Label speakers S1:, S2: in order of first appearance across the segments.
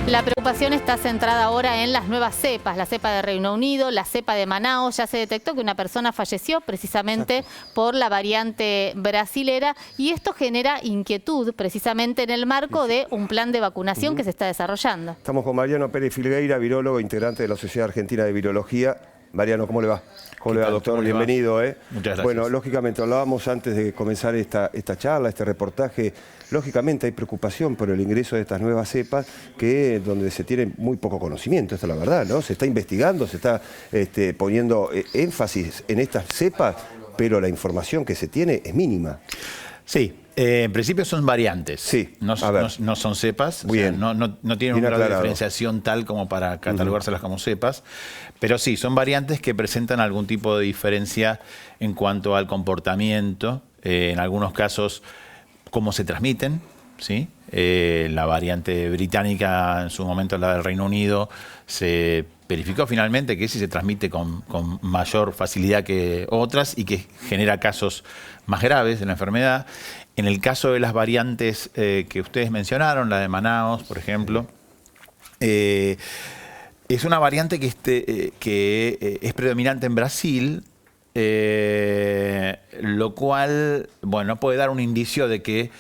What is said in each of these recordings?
S1: La preocupación está centrada ahora en las nuevas cepas, la cepa de Reino Unido, la cepa de Manaos. Ya se detectó que una persona falleció precisamente por la variante brasilera y esto genera inquietud precisamente en el marco de un plan de vacunación que se está desarrollando.
S2: Estamos con Mariano Pérez Filgueira, virólogo, integrante de la Sociedad Argentina de Virología. Mariano, ¿cómo le va? ¿Cómo le va, doctor? Bienvenido.
S3: Muchas gracias.
S2: Bueno, lógicamente, hablábamos antes de comenzar esta charla, este reportaje. Lógicamente hay preocupación por el ingreso de estas nuevas cepas, donde se tiene muy poco conocimiento, esta es la verdad, ¿no? Se está investigando, se está poniendo énfasis en estas cepas, pero la información que se tiene es mínima.
S3: Sí, en principio son variantes,
S2: sí,
S3: no son cepas,
S2: bien.
S3: O sea, no tienen un grado de diferenciación tal como para catalogárselas como cepas, pero sí, son variantes que presentan algún tipo de diferencia en cuanto al comportamiento, en algunos casos cómo se transmiten, ¿sí? La variante británica, en su momento la del Reino Unido, se verificó finalmente que sí se transmite con mayor facilidad que otras y que genera casos más graves de la enfermedad. En el caso de las variantes que ustedes mencionaron, la de Manaos, por ejemplo, es una variante que es predominante en Brasil, lo cual, bueno, puede dar un indicio de que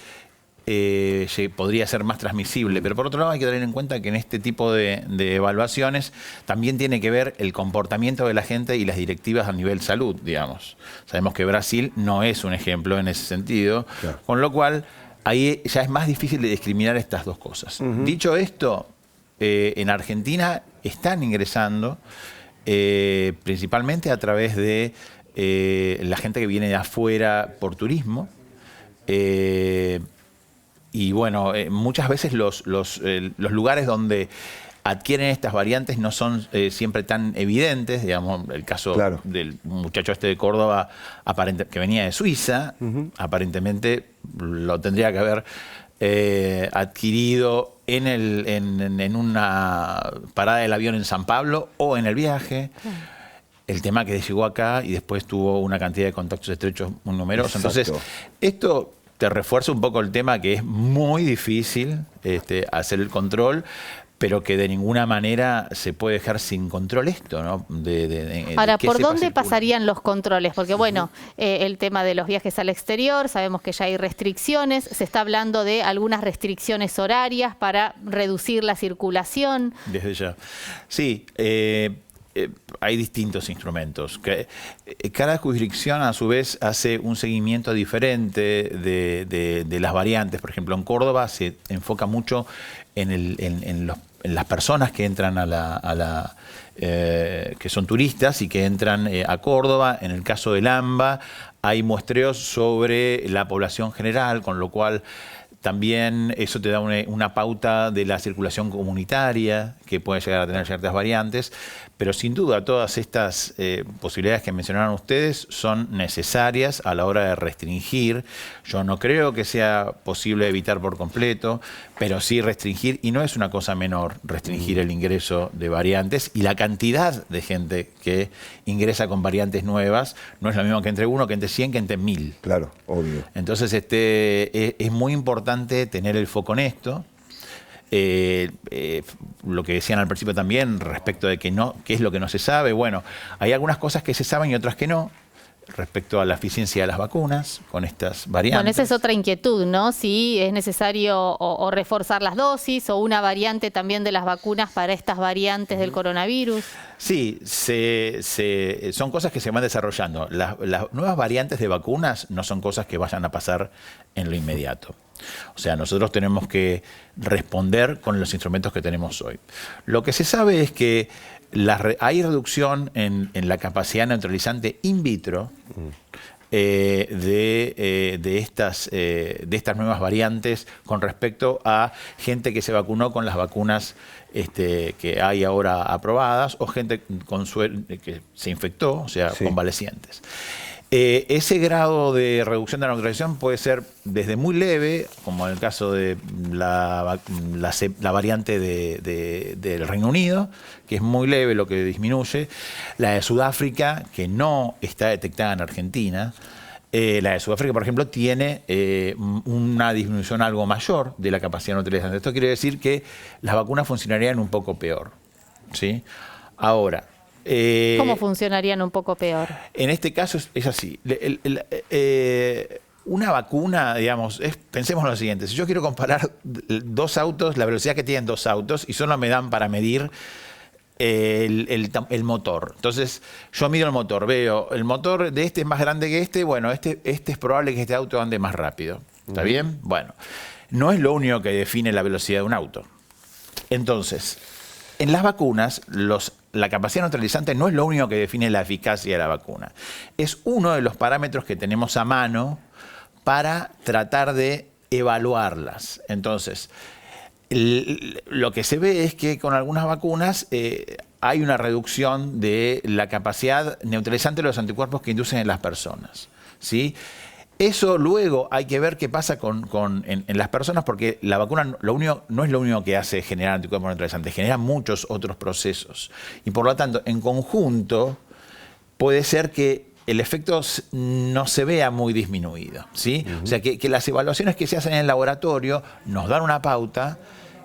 S3: podría ser más transmisible. Pero por otro lado hay que tener en cuenta que en este tipo de evaluaciones también tiene que ver el comportamiento de la gente y las directivas a nivel salud, digamos. Sabemos que Brasil no es un ejemplo en ese sentido, claro. Con lo cual ahí ya es más difícil de discriminar estas dos cosas. Dicho esto, en Argentina están ingresando principalmente a través de la gente que viene de afuera por turismo. Y bueno, muchas veces los lugares donde adquieren estas variantes no son siempre tan evidentes. Digamos, el caso claro. del muchacho este de Córdoba que venía de Suiza, aparentemente lo tendría que haber adquirido en una parada del avión en San Pablo o en el viaje. El tema que llegó acá y después tuvo una cantidad de contactos estrechos muy numerosos. Entonces, esto te refuerza un poco el tema que es muy difícil hacer el control, pero que de ninguna manera se puede dejar sin control esto, ¿no?
S1: Ahora, ¿por dónde pasarían los controles? Porque, bueno, el tema de los viajes al exterior, sabemos que ya hay restricciones, se está hablando de algunas restricciones horarias para reducir la circulación.
S3: Desde ya. Sí, hay distintos instrumentos. Cada jurisdicción, a su vez, hace un seguimiento diferente de las variantes. Por ejemplo, en Córdoba se enfoca mucho en las personas que entran que son turistas y que entran a Córdoba. En el caso del AMBA hay muestreos sobre la población general, con lo cual también eso te da una pauta de la circulación comunitaria que puede llegar a tener ciertas variantes, pero sin duda todas estas posibilidades que mencionaron ustedes son necesarias a la hora de restringir. Yo no creo que sea posible evitar por completo, pero sí restringir, y no es una cosa menor, restringir el ingreso de variantes, y la cantidad de gente que ingresa con variantes nuevas no es lo mismo que entre 1, que entre 100, que entre 1000.
S2: Claro, obvio.
S3: Entonces es muy importante tener el foco en esto. Lo que decían al principio también respecto de qué es lo que no se sabe. Bueno, hay algunas cosas que se saben y otras que no, respecto a la eficiencia de las vacunas con estas variantes.
S1: Bueno, esa es otra inquietud, ¿no? Si es necesario o reforzar las dosis o una variante también de las vacunas para estas variantes del coronavirus.
S3: Sí, son cosas que se van desarrollando. Las nuevas variantes de vacunas no son cosas que vayan a pasar en lo inmediato. O sea, nosotros tenemos que responder con los instrumentos que tenemos hoy. Lo que se sabe es que hay reducción en la capacidad neutralizante in vitro de estas nuevas variantes con respecto a gente que se vacunó con las vacunas que hay ahora aprobadas o gente que se infectó, o sea, convalecientes. Ese grado de reducción de la neutralización puede ser desde muy leve, como en el caso de la variante del Reino Unido, que es muy leve lo que disminuye, la de Sudáfrica, que no está detectada en Argentina, La de Sudáfrica, por ejemplo, tiene una disminución algo mayor de la capacidad neutralizante. Esto quiere decir que las vacunas funcionarían un poco peor, ¿sí? Ahora...
S1: ¿Cómo funcionarían un poco peor?
S3: En este caso es así. Una vacuna, digamos, pensemos en lo siguiente. Si yo quiero comparar dos autos, la velocidad que tienen dos autos, y solo me dan para medir el motor. Entonces, yo mido el motor, veo, el motor de este es más grande que este, bueno, este es probable que este auto ande más rápido. ¿Está bien? Bueno, no es lo único que define la velocidad de un auto. Entonces, en las vacunas, la capacidad neutralizante no es lo único que define la eficacia de la vacuna. Es uno de los parámetros que tenemos a mano para tratar de evaluarlas. Entonces, lo que se ve es que con algunas vacunas hay una reducción de la capacidad neutralizante de los anticuerpos que inducen en las personas, ¿sí? Eso luego hay que ver qué pasa en las personas, porque la vacuna no es lo único que hace generar anticuerpos neutralizantes, genera muchos otros procesos. Y por lo tanto, en conjunto, puede ser que el efecto no se vea muy disminuido, ¿sí? O sea, que las evaluaciones que se hacen en el laboratorio nos dan una pauta.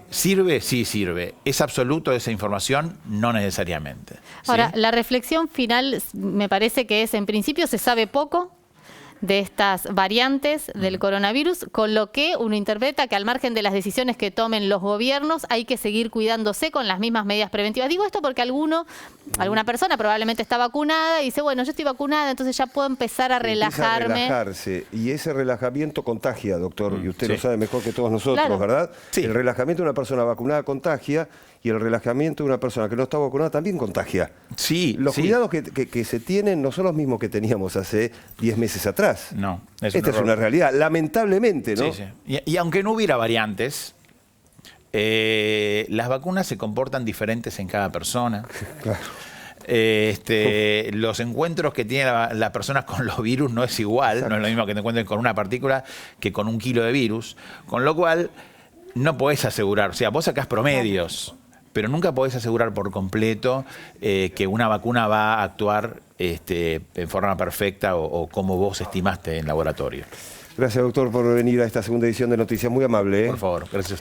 S3: ¿Sirve? Sí, sirve. ¿Es absoluto esa información? No necesariamente, ¿sí?
S1: Ahora, la reflexión final me parece que es, en principio se sabe poco de estas variantes del coronavirus, con lo que uno interpreta que al margen de las decisiones que tomen los gobiernos hay que seguir cuidándose con las mismas medidas preventivas. Digo esto porque alguna persona probablemente está vacunada y dice, bueno, yo estoy vacunada, entonces ya puedo empezar a relajarme.
S2: Empieza a relajarse, y ese relajamiento contagia, doctor, y usted
S3: sí.
S2: lo sabe mejor que todos nosotros,
S1: Claro.
S2: ¿verdad?
S3: Sí.
S2: El relajamiento de una persona vacunada contagia, y el relajamiento de una persona que no está vacunada también contagia.
S3: Sí,
S2: Los
S3: sí.
S2: cuidados que se tienen no son los mismos que teníamos hace 10 meses atrás.
S3: No,
S2: Esta es una realidad, lamentablemente, ¿no?
S3: Sí, sí. Y aunque no hubiera variantes, las vacunas se comportan diferentes en cada persona.
S2: Claro.
S3: Los encuentros que tienen las personas con los virus no es igual. Exacto. No es lo mismo que te encuentren con una partícula que con 1 kilo de virus. Con lo cual, no podés asegurar. O sea, vos sacás promedios, pero nunca podés asegurar por completo que una vacuna va a actuar en forma perfecta o como vos estimaste en laboratorio.
S2: Gracias, doctor, por venir a esta segunda edición de Noticias. Muy amable.
S3: Por favor, gracias a usted.